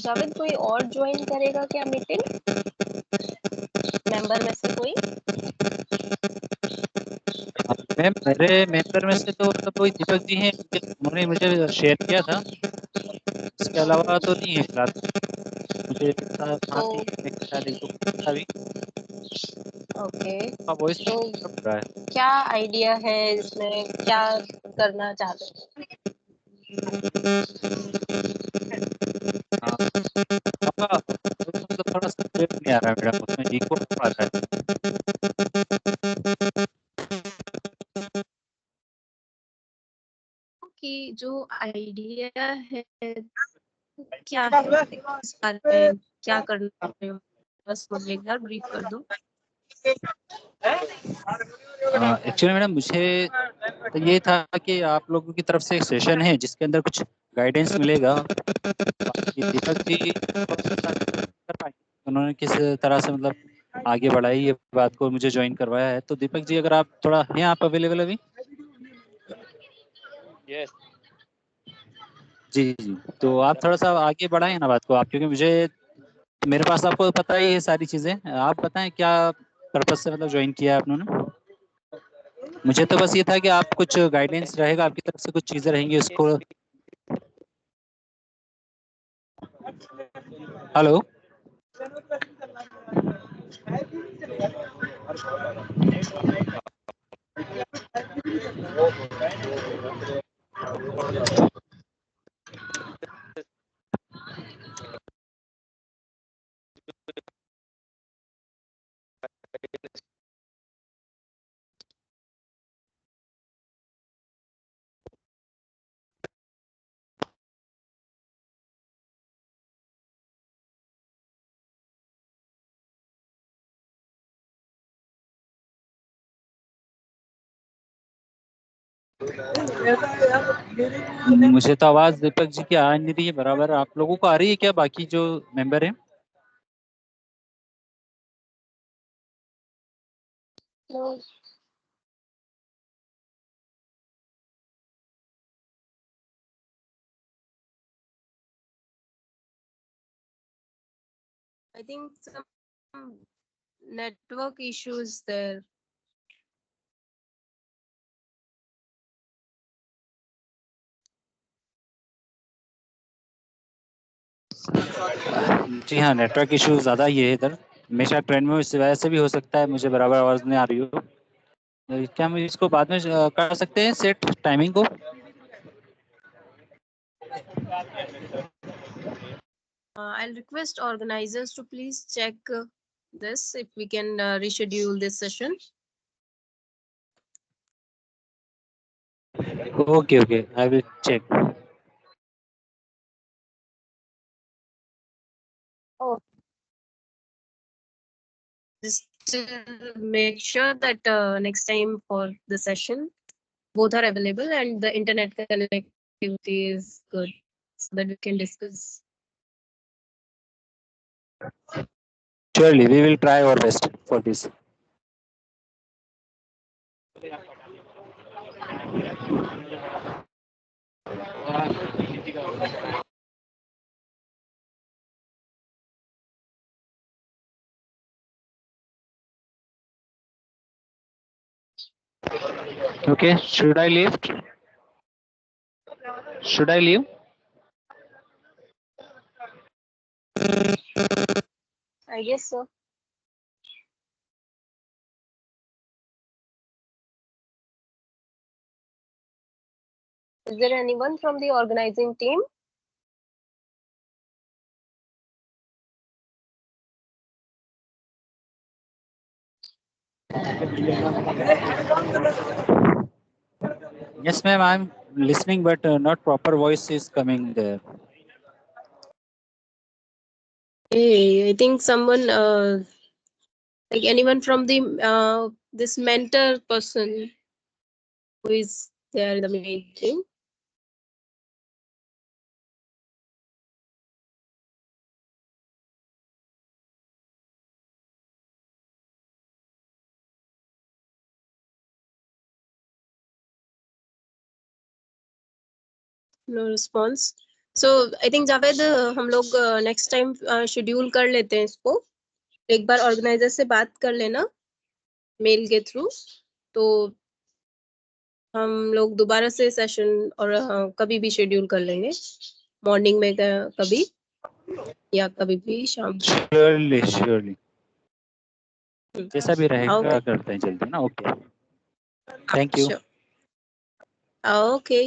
जावेद, कोई और ज्वाइन करेगा क्या मीटिंग, मेंबर में से कोई? मैम मेरे मेंबर में से तो मतलब वही दीपक जी हैं, उन्होंने मुझे शेयर किया था। इसके अलावा तो नहीं है फिलहाल। मुझे हाँ तो थी शायद एक दो था भी। ओके, हाँ वॉइस तो रहा है। क्या आइडिया है इसमें, क्या करना चाहते हैं? हाँ आपका voice मतलब थोड़ा सा क्लियर नहीं आ रहा है मैडम, उसमें इको आ रहा है। कि जो आइडिया है क्या है, इस बारे में क्या करना है, बस मुझे एक बार ब्रीफ कर दो। एक्चुअली मैडम मुझे तो ये था कि आप लोगों की तरफ से एक सेशन है जिसके अंदर कुछ गाइडेंस मिलेगा। बाकी दीपक जी कर पाएंगे उन्होंने किस तरह से मतलब आगे बढ़ाई ये बात को, मुझे ज्वाइन करवाया है। तो दीपक जी अगर आप थोड़ा हैं आप अवेलेबल अभी? यस। जी जी, तो आप थोड़ा सा आगे बढ़ाएं ना बात को आप, क्योंकि मुझे मेरे पास आपको पता ही है सारी चीजें। आप बताएं क्या पर्पज से मतलब ज्वाइन किया है आप लोगों ने। मुझे तो बस ये था कि आप कुछ गाइडेंस रहेगा आपकी तरफ से, कुछ चीजें रहेंगी उसको। हेलो। मुझे तो आवाज दीपक जी की आ नहीं रही है बराबर, आप लोगों को आ रही है क्या बाकी जो मेंबर हैं? No, I think some network issues there. जी हाँ, नेटवर्क इशू ज़्यादा ही है इधर। मैं शायद ट्रेन में हूँ, इस वजह से भी हो सकता है मुझे बराबर आवाज़ नहीं आ रही हो। क्या हम इसको बाद में कर सकते हैं सेट टाइमिंग को? I'll request organizers to please check this if we can reschedule this session. Okay okay, I will check. Oh, just make sure that next time for the session, both are available and the internet connectivity is good so that we can discuss. Surely we will try our best for this. Okay, should I leave? Should I leave? I guess so. Is there anyone from the organizing team? Yes, ma'am, I'm listening, but not proper voice is coming there. Hey, I think someone, like anyone from the this mentor person who is there in the meeting. No response. So I think Javed हम लोग next time schedule कर लेते हैं इसको. एक बार organiser से बात कर लेना मेल के थ्रू, तो हम लोग दोबारा से सेशन और कभी भी शेड्यूल कर लेंगे, मॉर्निंग में कभी या कभी भी शाम को. श्योरली श्योरली, जैसा भी रहेगा Okay. करते हैं जल्दी ना. Okay, thank you. Sure. Okay.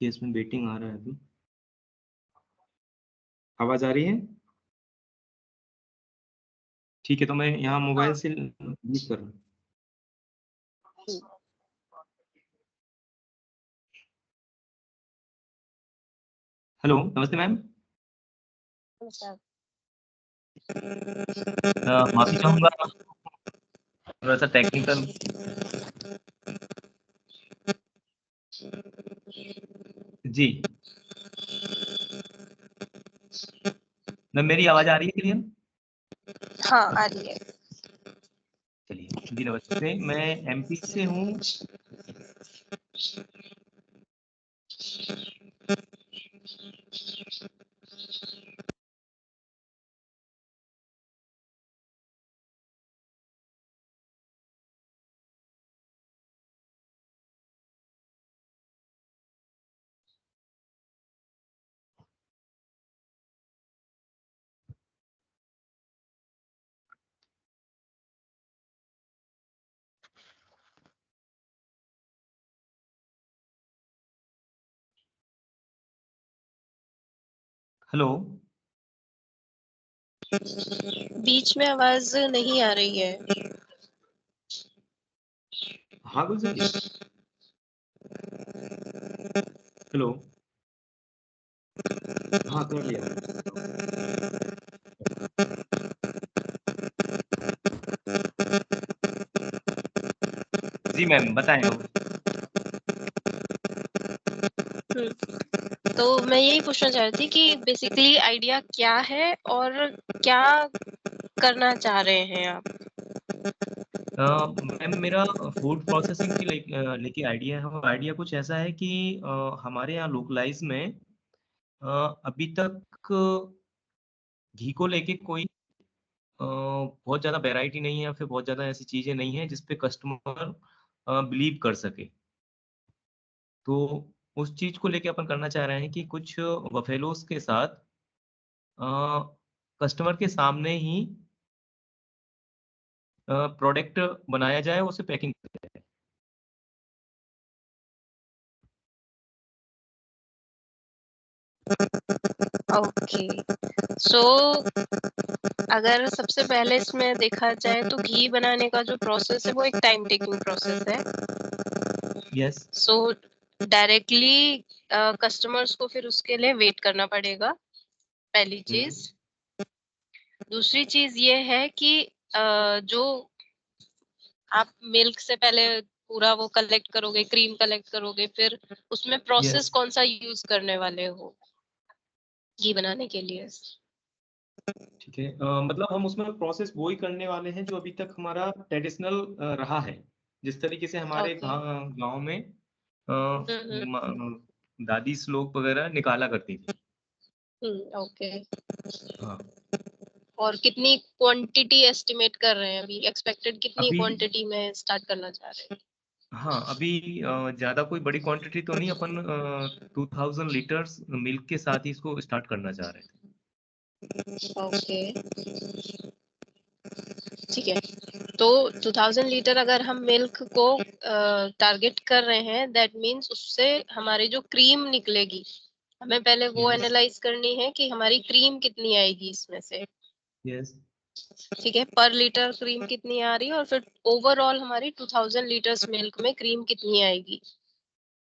कि इसमें वेटिंग आ रहा है अभी। आवाज आ रही है? ठीक है, तो मैं यहाँ मोबाइल से यूज कर रहा हूँ। हेलो, नमस्ते मैम। माफी चाहूंगा, थोड़ा सा टेक्निकल। जी मैम, मेरी आवाज आ रही है क्लियर? हाँ, आ रही है। चलिए जी, नमस्ते, मैं एमपी से हूँ। हेलो, बीच में आवाज नहीं आ रही है। हाँ गुलशन जी। हेलो, हाँ कर लिया। जी मैम, बताएं अब। तो मैं यही पूछना चाह रही थी कि बेसिकली आइडिया क्या है और क्या करना चाह रहे हैं आप? मैम, मेरा फूड प्रोसेसिंग की लेके आइडिया है, और आइडिया कुछ ऐसा है कि हमारे यहाँ लोकलाइज में अभी तक घी को लेके कोई बहुत ज़्यादा वैरायटी नहीं है, या फिर बहुत ज़्यादा ऐसी चीज़ें नहीं है जिस पे कस्टमर बिलीव कर सके। तो उस चीज़ को लेके अपन करना चाह रहे हैं कि कुछ बफेलोज़ के साथ कस्टमर के सामने ही प्रोडक्ट बनाया जाए, उसे पैकिंग किया जाए। ओके, सो अगर सबसे पहले इसमें देखा जाए तो घी बनाने का जो प्रोसेस है वो एक टाइम टेकिंग प्रोसेस है। यस। सो डायरेक्टली कस्टमर्स को फिर उसके लिए वेट करना पड़ेगा, पहली चीज। दूसरी चीज ये है कि जो आप मिल्क से पहले पूरा वो कलेक्ट करोगे, क्रीम कलेक्ट करोगे, फिर उसमें प्रोसेस यस। कौन सा यूज करने वाले हो घी बनाने के लिए? ठीक है, मतलब हम उसमें प्रोसेस वो ही करने वाले हैं जो अभी तक हमारा ट्रेडिशनल रहा है, जिस तरीके से हमारे ओके। गांव में हम्म। दादी लोग वगैरह निकाला करती थी। ओके। हाँ। और कितनी क्वांटिटी एस्टिमेट कर रहे हैं अभी? एक्सपेक्टेड कितनी अभी क्वांटिटी में स्टार्ट करना चाह रहे हैं? हाँ, अभी ज्यादा कोई बड़ी क्वांटिटी तो नहीं, अपन 2000 लीटर्स मिल्क के साथ ही इसको स्टार्ट करना चाह रहे थे। ओके, ठीक है। तो 2000 लीटर अगर हम मिल्क को टारगेट कर रहे हैं, दैट मीन्स उससे हमारी जो क्रीम निकलेगी, हमें पहले वो यस। एनालाइज करनी है कि हमारी क्रीम कितनी आएगी इसमें से। यस। ठीक है, पर लीटर क्रीम कितनी आ रही है, और फिर ओवरऑल हमारी 2000 लीटर्स मिल्क में क्रीम कितनी आएगी।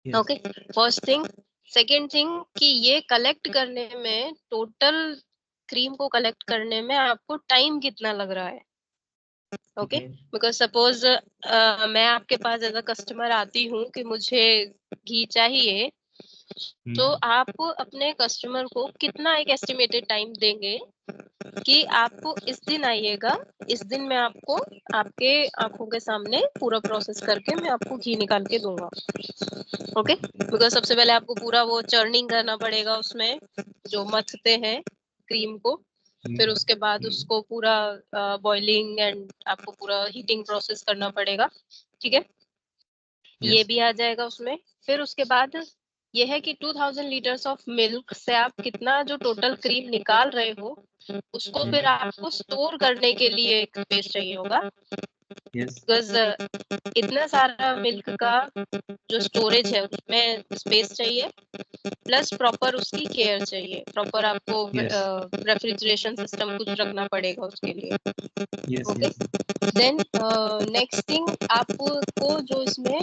Yes. Okay, first thing. Second thing कि ये कलेक्ट करने में, टोटल क्रीम को कलेक्ट करने में आपको टाइम कितना लग रहा है? ठीक ओके, है। बिकॉज सपोज मैं आपके पास एज अ कस्टमर आती हूँ कि मुझे घी चाहिए, तो आप अपने कस्टमर को कितना एक एस्टिमेटेड टाइम देंगे कि आपको इस दिन आइएगा, इस दिन मैं आपको आपके आंखों के सामने पूरा प्रोसेस करके मैं आपको घी निकाल के दूंगा। ओके, बिकॉज सबसे पहले आपको पूरा वो चर्निंग करना पड़ेगा, उसमें जो मथते हैं क्रीम को, फिर उसके बाद उसको पूरा बॉइलिंग एंड आपको पूरा हीटिंग प्रोसेस करना पड़ेगा। ठीक है, ये भी आ जाएगा उसमें। फिर उसके बाद ये है कि 2000 लीटर्स ऑफ मिल्क से आप कितना जो टोटल क्रीम निकाल रहे हो, उसको फिर आपको स्टोर करने के लिए एक स्पेस चाहिए होगा। यस बिकॉज इतना सारा मिल्क का जो स्टोरेज है उसमें स्पेस चाहिए, प्लस प्रॉपर उसकी केयर चाहिए, प्रॉपर आपको यस रेफ्रिजरेशन सिस्टम कुछ रखना पड़ेगा उसके लिए। Yes okay, yes then next thing, आपको जो इसमें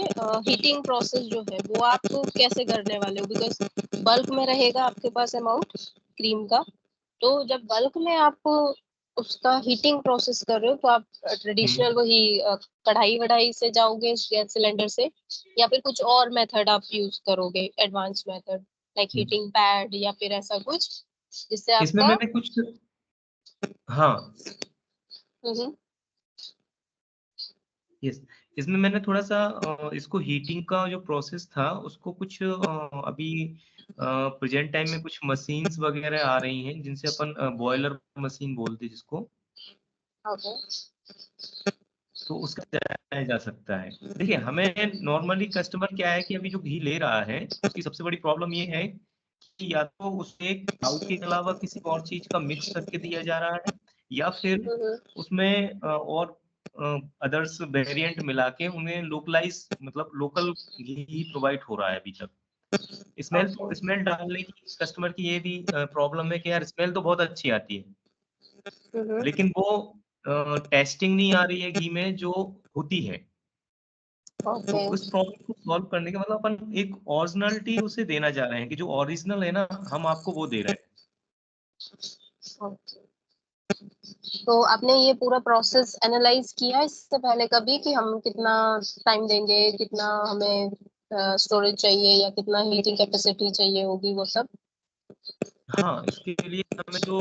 हीटिंग प्रोसेस जो है वो आप कैसे करने वाले हो, बिकॉज बल्क में रहेगा आपके पास अमाउंट क्रीम का, तो जब बल्क में आप उसका हीटिंग प्रोसेस कर रहे हो तो आप ट्रेडिशनल वही कढ़ाई वढ़ाई से जाओगे गैस सिलेंडर से, या फिर कुछ और मेथड आप यूज करोगे, advance method like heating pad या फिर ऐसा कुछ जिससे इसमें आपका मैंने कुछ हाँ हम्म यस इसमें मैंने थोड़ा सा इसको हीटिंग का जो प्रोसेस था उसको कुछ अभी प्रेजेंट टाइम में कुछ मशीन्स वगैरह आ रही हैं जिनसे अपन बॉयलर मशीन बोलते हैं जिसको, ओके तो उसका जाया जा सकता है। देखिए हमें नॉर्मली कस्टमर क्या है कि अभी जो घी ले रहा है उसकी सबसे बड़ी प्रॉब्लम ये है कि या तो उसे काऊ के अलावा किसी और चीज का मिक्स करके दिया जा रहा है, या फिर उसमें और अदर्स वेरिएंट मिला के उन्हें लोकलाइज मतलब लोकल घी प्रोवाइड हो रहा है अभी तक। स्मेल स्मेल डालने की कस्टमर की ये भी प्रॉब्लम है कि यार स्मेल तो बहुत अच्छी आती है लेकिन वो टेस्टिंग नहीं आ रही है घी में जो होती है। तो ओके उस प्रॉब्लम को सॉल्व करने के मतलब अपन एक ओरिजिनलिटी उसे देना चाह रहे हैं कि जो ओरिजिनल है ना हम आपको वो दे रहे हैं। ओके। तो आपने ये पूरा प्रोसेस एनालाइज किया इससे पहले कभी कि हम कितना टाइम देंगे, कितना हमें स्टोरेज चाहिए या कितना हीटिंग कैपेसिटी चाहिए होगी वो सब? हाँ इसके लिए हमें जो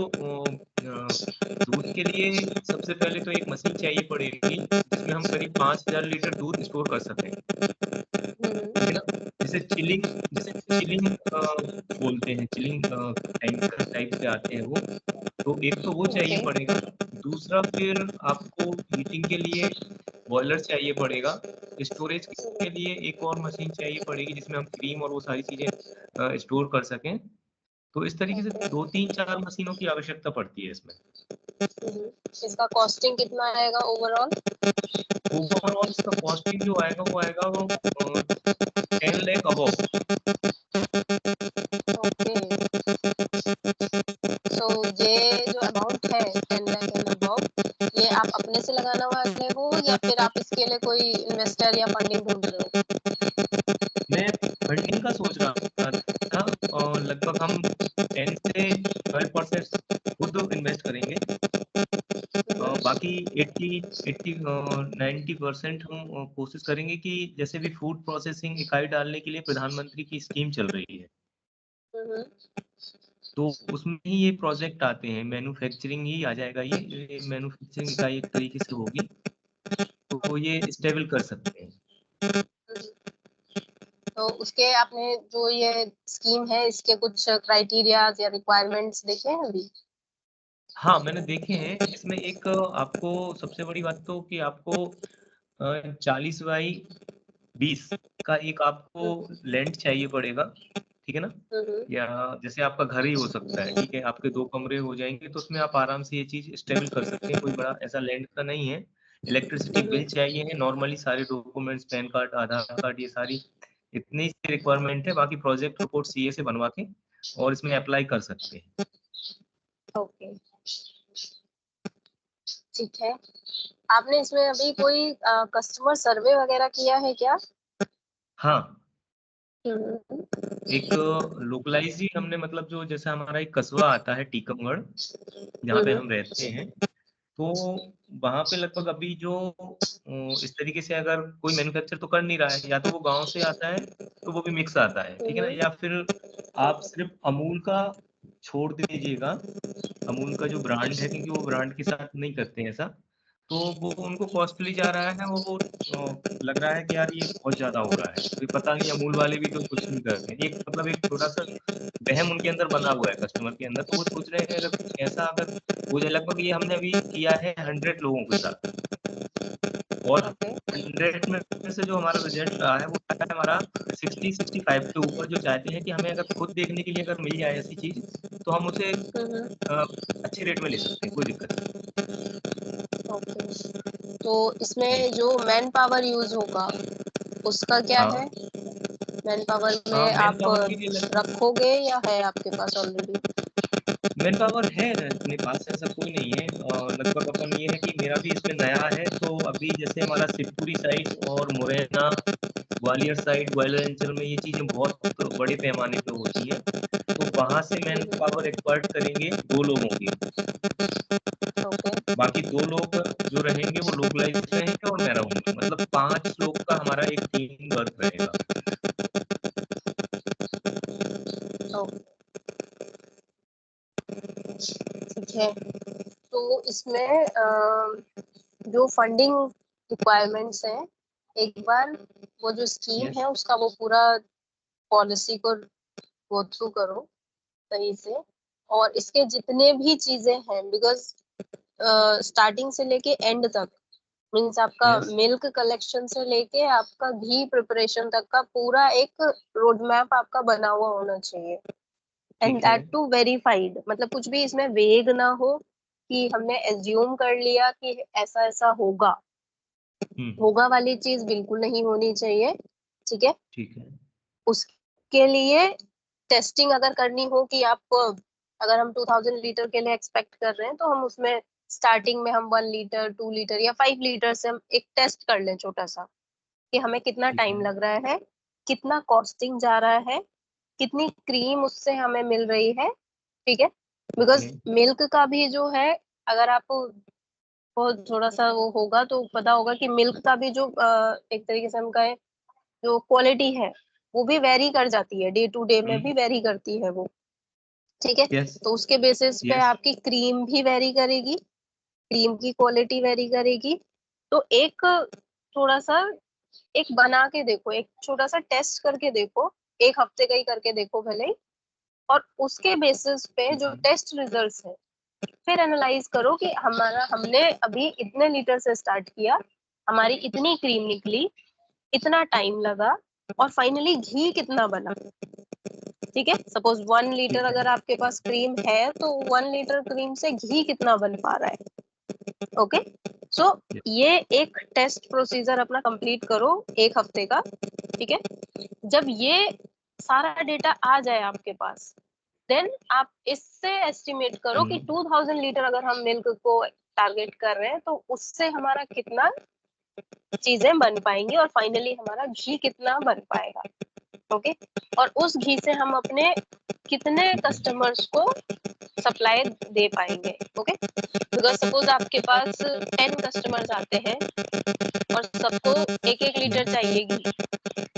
दूध के लिए सबसे पहले तो एक मशीन चाहिए पड़ेगी जिसमें हम करीब 5,000 लीटर दूध स्टोर कर सकें, ठीक है ना। जिसे चिलिंग बोलते हैं, चिलिंग टैंकर टाइप से आते हैं वो, तो एक तो वो चाहिए ओके पड़ेगा। दूसरा फिर आपको हीटिंग के लिए बॉयलर चाहिए पड़ेगा। स्टोरेज के लिए एक और मशीन चाहिए पड़ेगी जिसमें हम क्रीम और वो सारी चीजें स्टोर कर सकें। तो इस तरीके से 2 3 4 मशीनों की आवश्यकता पड़ती है इसमें। इसका कॉस्टिंग कितना आएगा ओवरऑल? ओवरऑल इसका कॉस्टिंग जो आएगा वो आएगा वो 10 लाख अबव। ओके, सो ये जो अमाउंट है 10 लाख एंड अबव, ये आप अपने से लगाना वाले हो या फिर आप इसके लिए कोई इन्वेस्टर या फंडिंग ढूंढ रहे हो? मैं फंडिंग का सोच रहा था और लगभग हम 10 से 12% खुद इन्वेस्ट करेंगे। बाकी 90% हम कोशिश करेंगे कि जैसे भी फूड प्रोसेसिंग इकाई डालने के लिए प्रधानमंत्री की स्कीम चल रही है हम्म, तो उसमें ही ये प्रोजेक्ट आते हैं, मैन्युफैक्चरिंग ही आ जाएगा, ये मैन्युफैक्चरिंग इकाई एक तरीके से होगी तो ये स्टेबल कर सकते हैं। तो उसके आपने जो ये स्कीम है इसके कुछ क्राइटेरियाज या रिक्वायरमेंट्स देखे हैं अभी? हाँ मैंने देखे हैं। इसमें एक आपको सबसे बड़ी बात तो कि आपको 40 बाई 20 का एक आपको लैंड चाहिए पड़ेगा, ठीक है ना। हम्म या जैसे आपका घर ही हो सकता है, ठीक है, आपके 2 कमरे हो जाएंगे तो उसमें आप आराम से ये चीज स्टेबल कर सकते हैं, कोई बड़ा ऐसा लैंड का नहीं है। इलेक्ट्रिसिटी बिल चाहिए है, नॉर्मली सारे डॉक्यूमेंट्स पैन कार्ड आधार कार्ड ये सारी इतनी सी रिक्वायरमेंट है, बाकी प्रोजेक्ट रिपोर्ट सीए से बनवा के और इसमें अप्लाई कर सकते हैं। ओके, ठीक है। आपने इसमें अभी कोई कस्टमर सर्वे वगैरह किया है क्या? हाँ हम्म एक लोकलाइज ही हमने मतलब जो जैसे हमारा एक कस्बा आता है टीकमगढ़ जहाँ पे हम्म हम रहते हैं, तो वहां पे लगभग अभी जो इस तरीके से अगर कोई मैन्युफैक्चर तो कर नहीं रहा है, या तो वो गांव से आता है तो वो भी मिक्स आता है, ठीक है ना, या फिर आप सिर्फ अमूल का छोड़ दीजिएगा, अमूल का जो ब्रांड है क्योंकि वो ब्रांड के साथ नहीं करते हैं ऐसा, तो वो उनको कॉस्टली जा रहा है, वो लग रहा है कि यार ये बहुत ज्यादा हो रहा है, तो ये पता नहीं अमूल वाले भी तो कुछ नहीं कर रहे हैं, एक मतलब एक छोटा सा वहम उनके अंदर बना हुआ है कस्टमर के अंदर, तो वो सोच रहे हैं अगर कुछ ऐसा अगर हो जाए। लगभग ये हमने अभी किया है 100 लोगों के साथ, और ओके 100 में से जो हमारा रिजल्ट रहा है वो है हमारा 60-65 के ऊपर, जो चाहते हैं कि हमें अगर खुद देखने के लिए अगर मिल जाए ऐसी चीज तो हम उसे अच्छे रेट में ले सकते हैं, कोई दिक्कत नहीं। ओके। तो इसमें जो मैन पावर यूज होगा उसका क्या हाँ। है? मैन पावर में मैन आप पावर के लिए लगभग रखोगे या है आपके पास ऑलरेडी? मैन पावर है अपने पास, ऐसा कोई नहीं है। लगभग अपन ये है कि मेरा भी इसमें नया है, तो अभी जैसे हमारा शिवपुरी साइड और मुरैना ग्वालियर साइड, ग्वालियर अंचल में ये चीजें बहुत बड़े पैमाने पे होती है, तो वहां से मैन पावर एक्वायर्ड करेंगे 2 लोगों की। ओके। बाकी 2 लोग जो रहेंगे वो लोकलाइज रहेंगे और मैं रहूंगा, मतलब 5 लोग का हमारा एक टीम वर्क रहेगा। ठीक है, तो इसमें जो फंडिंग रिक्वायरमेंट्स हैं, एक बार वो जो स्कीम Yes. है उसका वो पूरा पॉलिसी को गो थ्रू करो सही से, और इसके जितने भी चीजें हैं, बिकॉज स्टार्टिंग से लेके एंड तक, मीन्स आपका Yes. मिल्क कलेक्शन से लेके आपका घी प्रिपरेशन तक का पूरा एक रोड मैप आपका बना हुआ होना चाहिए, एंड ठीक है। दैट टू वेरीफाइड, मतलब कुछ भी इसमें वेग ना हो कि हमने एज्यूम कर लिया कि ऐसा ऐसा होगा, होगा वाली चीज बिल्कुल नहीं होनी चाहिए। ठीक है, ठीक है। उसके लिए टेस्टिंग अगर करनी हो कि आप, अगर हम 2000 लीटर के लिए एक्सपेक्ट कर रहे हैं तो हम उसमें स्टार्टिंग में हम 1 लीटर 2 लीटर या 5 लीटर से हम एक टेस्ट कर लें छोटा सा, कि हमें कितना ठीक टाइम है। लग रहा है, कितना कॉस्टिंग जा रहा है, कितनी क्रीम उससे हमें मिल रही है। ठीक है, बिकॉज ओके। मिल्क का भी जो है, अगर आपको वो थोड़ा सा वो होगा तो पता होगा कि मिल्क का भी जो एक तरीके से हम कहें जो क्वालिटी है वो भी वेरी कर जाती है, डे टू डे में भी वेरी करती है वो। ठीक है, यस। तो उसके बेसिस पे यस। आपकी क्रीम भी वेरी करेगी, क्रीम की क्वालिटी वेरी करेगी। तो एक थोड़ा सा एक बना के देखो, एक छोटा सा टेस्ट करके देखो, 1 हफ्ते का ही करके देखो भले ही, और उसके बेसिस पे जो टेस्ट रिजल्ट्स है फिर एनालाइज करो कि हमने अभी इतने लीटर से स्टार्ट किया, हमारी इतनी क्रीम निकली, इतना टाइम लगा, और फाइनली घी कितना बना। ठीक है, सपोज 1 लीटर ठीक है। अगर आपके पास क्रीम है तो 1 लीटर क्रीम से घी कितना बन पा रहा है। ओके, सो ये एक टेस्ट प्रोसीजर अपना कंप्लीट करो 1 हफ्ते का। ठीक है, जब ये सारा डेटा आ जाए आपके पास, देन आप इससे एस्टिमेट करो कि 2000 लीटर अगर हम मिल्क को टारगेट कर रहे हैं तो उससे हमारा कितना चीजें बन पाएंगी, और फाइनली हमारा घी कितना बन पाएगा। ओके, और उस घी से हम अपने कितने कस्टमर्स को सप्लाई दे पाएंगे। ओके, बिकॉज सपोज आपके पास 10 कस्टमर्स आते हैं और सबको 1-1 लीटर चाहिए घी।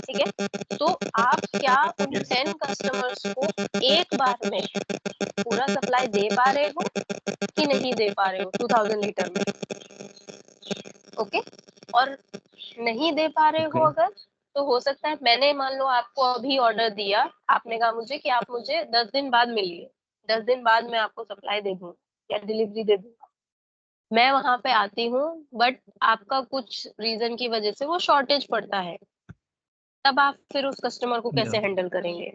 ठीक है, तो आप क्या उन 10 कस्टमर्स को एक बार में पूरा सप्लाई दे पा रहे हो कि नहीं दे पा रहे हो 2000 लीटर में। ओके, और नहीं दे पा रहे हो अगर, तो हो सकता है मैंने मान लो आपको अभी ऑर्डर दिया, आपने कहा मुझे कि आप मुझे 10 दिन बाद मिलिए, 10 दिन बाद मैं आपको सप्लाई दे दूँ या डिलीवरी दे दूंगा। मैं वहां पे आती हूँ, बट आपका कुछ रीजन की वजह से वो शॉर्टेज पड़ता है, तब आप फिर उस कस्टमर को कैसे हैंडल करेंगे।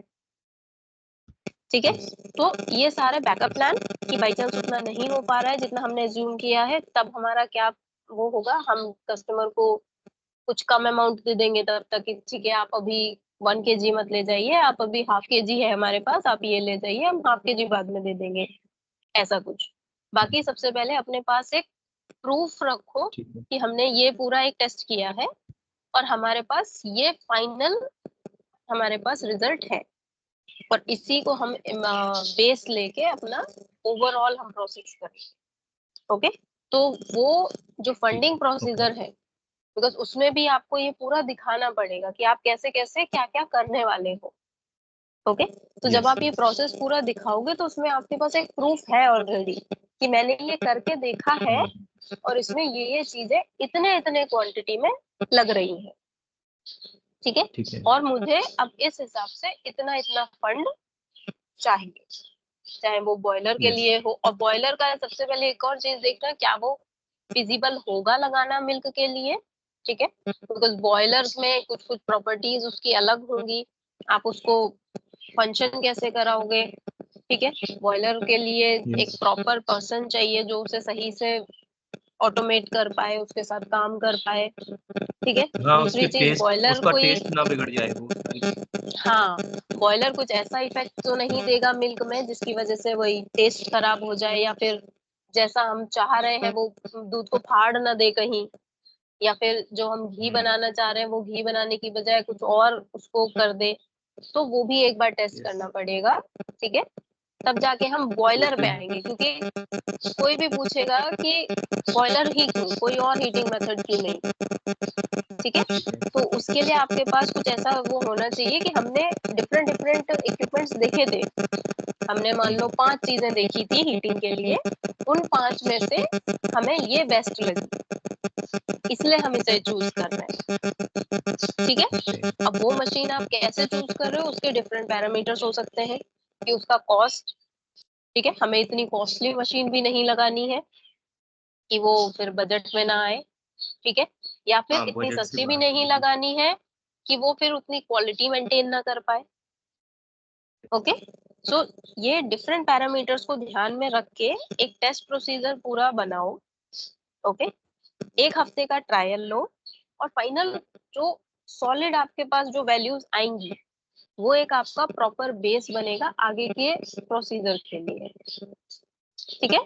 ठीक है, तो ये सारे बैकअप प्लान कि बाई चांस उतना नहीं हो पा रहा है जितना हमने एज्यूम किया है, तब हमारा क्या वो होगा, हम कस्टमर को कुछ कम अमाउंट दे देंगे तब तक कि ठीक है आप अभी 1 kg मत ले जाइए, आप अभी ½ kg है हमारे पास, आप ये ले जाइए, हम ½ kg बाद में दे देंगे, ऐसा कुछ। बाकी सबसे पहले अपने पास एक प्रूफ रखो कि हमने ये पूरा एक टेस्ट किया है और हमारे पास ये फाइनल हमारे पास रिजल्ट है, और इसी को हम बेस लेके अपना ओवरऑल हम प्रोसेस करें। ओके, तो वो जो फंडिंग प्रोसीजर है, बिकॉज उसमें भी आपको ये पूरा दिखाना पड़ेगा कि आप कैसे कैसे क्या क्या करने वाले हो। ओके, तो जब आप ये प्रोसेस पूरा दिखाओगे तो उसमें आपके पास एक प्रूफ है ऑलरेडी कि मैंने ये करके देखा है और इसमें ये चीजें इतने इतने क्वांटिटी में लग रही है। ठीक है, और मुझे अब इस हिसाब से इतना इतना फंड चाहिए, चाहे वो बॉयलर के लिए हो। और बॉयलर का सबसे पहले एक और चीज देखना, क्या वो फिजिबल होगा लगाना मिल्क के लिए। ठीक है, बिकॉज बॉयलर में कुछ कुछ प्रॉपर्टीज उसकी अलग होंगी, आप उसको फंक्शन कैसे कराओगे। ठीक है, बॉयलर के लिए एक प्रॉपर पर्सन चाहिए जो उसे सही से ऑटोमेट कर पाए, उसके साथ काम कर पाए, ठीक है। हाँ, दूसरी उसके चीज टेस्ट बॉयलर उसका कोई, टेस्ट ना बिगड़ जाए वो। हाँ, बॉयलर कुछ ऐसा इफेक्ट तो नहीं देगा मिल्क में जिसकी वजह से वही टेस्ट खराब हो जाए, या फिर जैसा हम चाह रहे हैं वो दूध को फाड़ ना दे कहीं, या फिर जो हम घी बनाना चाह रहे हैं वो घी बनाने की बजाय कुछ और उसको कर दे। तो वो भी एक बार टेस्ट Yes. करना पड़ेगा, ठीक है। तब जाके हम बॉयलर पे आएंगे, क्योंकि कोई भी पूछेगा कि बॉयलर ही क्यों, कोई और हीटिंग मेथड क्यों नहीं, ठीक है। तो उसके लिए आपके पास कुछ ऐसा वो होना चाहिए कि हमने डिफरेंट डिफरेंट इक्विपमेंट्स देखे थे, हमने मान लो 5 चीजें देखी थी हीटिंग के लिए, उन 5 में से हमें ये बेस्ट लगी, इसलिए हम इसे चूज कर रहे हैं, ठीक है। अब वो मशीन आप कैसे चूज कर रहे हो, उसके डिफरेंट पैरामीटर्स हो सकते हैं, कि उसका कॉस्ट, ठीक है, हमें इतनी कॉस्टली मशीन भी नहीं लगानी है कि वो फिर बजट में ना आए, ठीक है, या फिर हाँ, इतनी बजट से सस्ती भी बाहर। नहीं लगानी है कि वो फिर उतनी क्वालिटी मेंटेन ना कर पाए। ओके, सो ये डिफरेंट पैरामीटर्स को ध्यान में रख के एक टेस्ट प्रोसीजर पूरा बनाओ। ओके, एक हफ्ते का ट्रायल लो, और फाइनल जो सॉलिड आपके पास जो वैल्यूज आएंगी वो एक आपका प्रॉपर बेस बनेगा आगे के प्रोसीजर के लिए, ठीक है।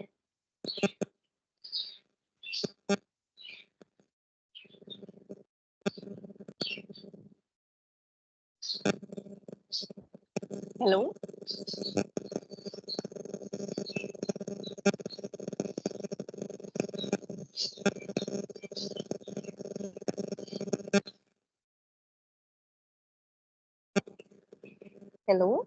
हेलो, हेलो,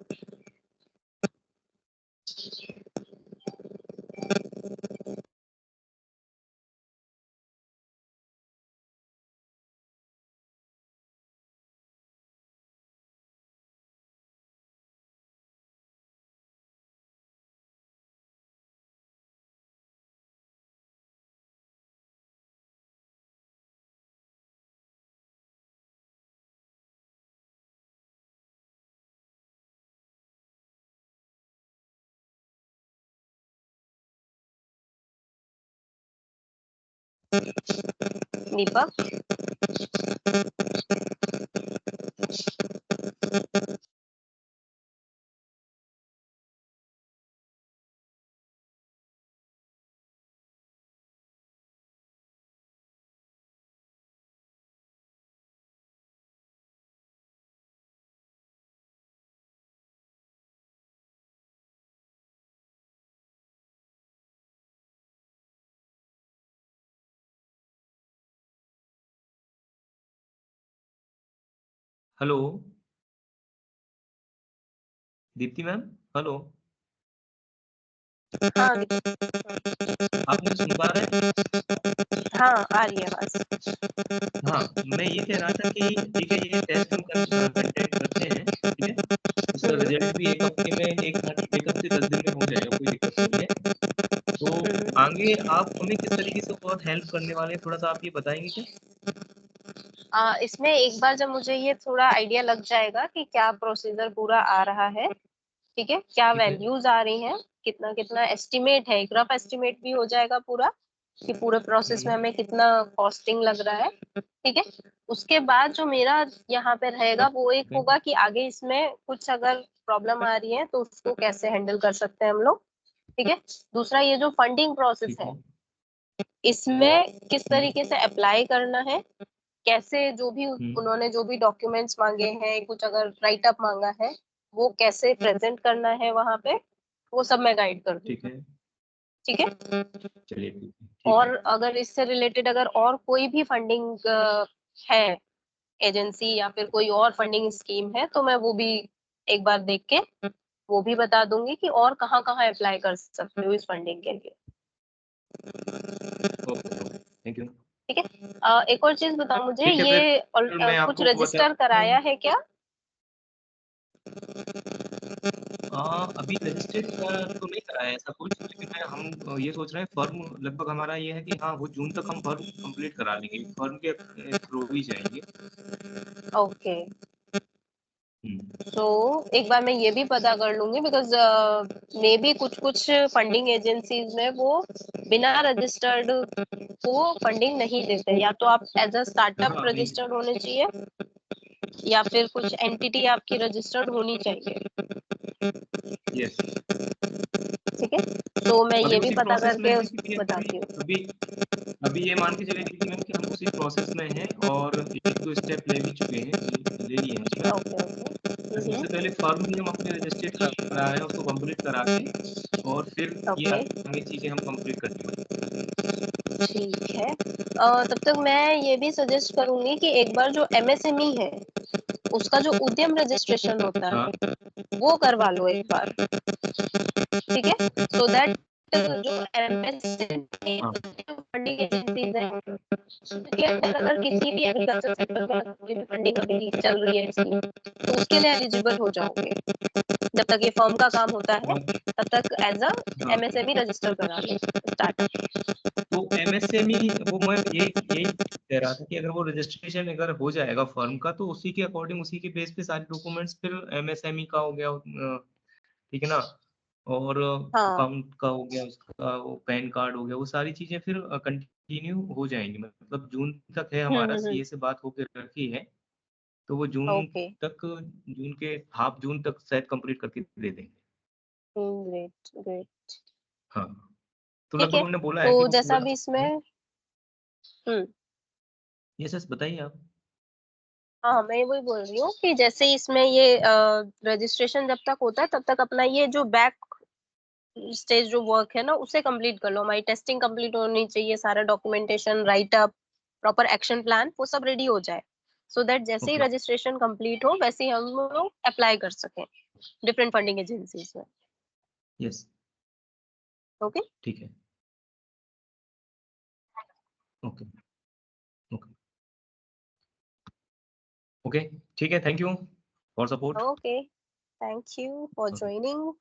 दीपक, हेलो दीप्ति मैम, हेलो, हाँ आप मुझे सुन पा रहे हैं? हाँ, आ रही है आवाज। हाँ, मैं ये कह रहा था कि ठीक है, ये टेस्ट हम कंटेंट करते हैं, ठीक है, उसका रिजल्ट भी एक हफ्ते में, एक हफ्ते 10 दिन में हो जाएगा, कोई दिक्कत नहीं है। तो आगे आप हमें किस तरीके से और हेल्प करने वाले हैं, थोड़ा सा आप ये बताएंगे क्या? इसमें एक बार जब मुझे ये थोड़ा आइडिया लग जाएगा कि क्या प्रोसीजर पूरा आ रहा है, ठीक है, क्या ठीक है। वैल्यूज आ रही हैं, कितना कितना एस्टिमेट है, एक रफ एस्टिमेट भी हो जाएगा पूरा कि पूरे प्रोसेस में हमें कितना कॉस्टिंग लग रहा है, ठीक है। उसके बाद जो मेरा यहाँ पे रहेगा वो एक होगा कि आगे इसमें कुछ अगर प्रॉब्लम आ रही है तो उसको कैसे हैंडल कर सकते हैं हम लोग, ठीक है। दूसरा, ये जो फंडिंग प्रोसेस ठीक है है। इसमें किस तरीके से अप्लाई करना है, कैसे जो भी उन्होंने जो भी डॉक्यूमेंट्स मांगे हैं, कुछ अगर राइट अप मांगा है वो कैसे प्रेजेंट करना है वहां पे, वो सब मैं गाइड कर दूँ, ठीक है। ठीक है। चलिए, ठीक है, ठीक और है। अगर इससे रिलेटेड अगर और कोई भी फंडिंग है, एजेंसी या फिर कोई और फंडिंग स्कीम है, तो मैं वो भी एक बार देख के वो भी बता दूंगी कि और कहाँ कहाँ अप्लाई कर सकते हो इस फंडिंग के लिए, ओके, थैंक यू। ठीक है। एक और चीज बताओ मुझे, ठीक है, ये फिर मैं कुछ आपको रजिस्टर बताता कराया हूँ। है क्या? अभी रजिस्ट्रेड तो नहीं कराया है ऐसा कुछ, लेकिन हम ये सोच रहे हैं, फर्म लगभग हमारा ये है कि हाँ, वो जून तक हम फर्म कंप्लीट करा लेंगे, फर्म के थ्रू ही जाएंगे। ओके, तो एक बार मैं ये भी पता कर लूंगी, बिकॉज मे बी कुछ फंडिंग एजेंसीज में वो बिना रजिस्टर्ड को फंडिंग नहीं देते, या तो आप एज अ स्टार्टअप हाँ, रजिस्टर्ड होने चाहिए या फिर कुछ एंटिटी आपकी रजिस्टर्ड होनी चाहिए। यस, ठीक है, तो मैं अभी ये भी उसी पता प्रोसेस में करके है क्योंकि बताती हूँ। अभी ये मान के चले कि मैम कि हम उसी प्रोसेस में हैं और 1-2 स्टेप ले भी चुके हैं, ले लिए हैं उसमें। ओके सबसे पहले फर्म ही हम अपने रजिस्ट्रेट करा रहे हैं, उसको कंप्लीट करा के और फिर ये ओके, आगे चीजें हम कंप्लीट करेंगे। ठीक है। तब तक मैं ये भी सजेस्ट करूंगी कि एक बार जो एमएसएमई है उसका जो उद्यम रजिस्ट्रेशन होता है हाँ, वो करवा लो एक बार, ठीक है, सो दैट जो एमएसएमई हाँ, फंडिंग एजेंसीज है उसके अंदर अगर किसी भी एग्रीकल्चर सेक्टर में कोई भी फंडिंग अभी चल रही है इसकी, तो उसके लिए एलिजिबल हो जाओगे। जब तक ये फर्म का काम होता है तब तक एज अ हाँ। एमएसएमई रजिस्टर करा लो स्टार्टअप। तो एमएसएमई वो मैं यही कह रहा था कि अगर वो रजिस्ट्रेशन अगर हो जाएगा फर्म का तो उसी के अकॉर्डिंग उसी के बेस पे सारे डॉक्यूमेंट्स फिर एमएसएमई का हो गया, ठीक है ना, और हाँ, अकाउंट का हो गया, उसका वो पैन कार्ड हो गया, वो सारी चीजें फिर कंटिन्यू हो जाएंगी। मतलब जून तक है, हमारा सीए से बात होकर रखी है, तो वो ओके, जून के हाफ जून तक शायद कंप्लीट करके दे देंगे। Great great. हाँ, तो ठीक लगभग है, उन्होंने बोला है कि तो वो जैसा पूरा। भी इसमें हम्म यस यस, बताइए आप। हाँ, मैं वही बोल रही हूँ कि जैसे ही इसमें ये रजिस्ट्रेशन जब तक होता है तब तक अपना ये जो बैक स्टेज जो वर्क है ना उसे कंप्लीट कर लो। हमारी टेस्टिंग कंप्लीट होनी चाहिए, सारा documentation, right up, proper action plan, वो सब रेडी हो जाए, सो दैट जैसे ही ओके, रजिस्ट्रेशन कंप्लीट हो वैसे ही हम लोग अप्लाई कर सकें डिफरेंट फंडिंग एजेंसीज में। यस, ओके, ठीक है, ओके, ओके, ओके, ठीक है, thank you for support. Okay, thank you for okay. Joining.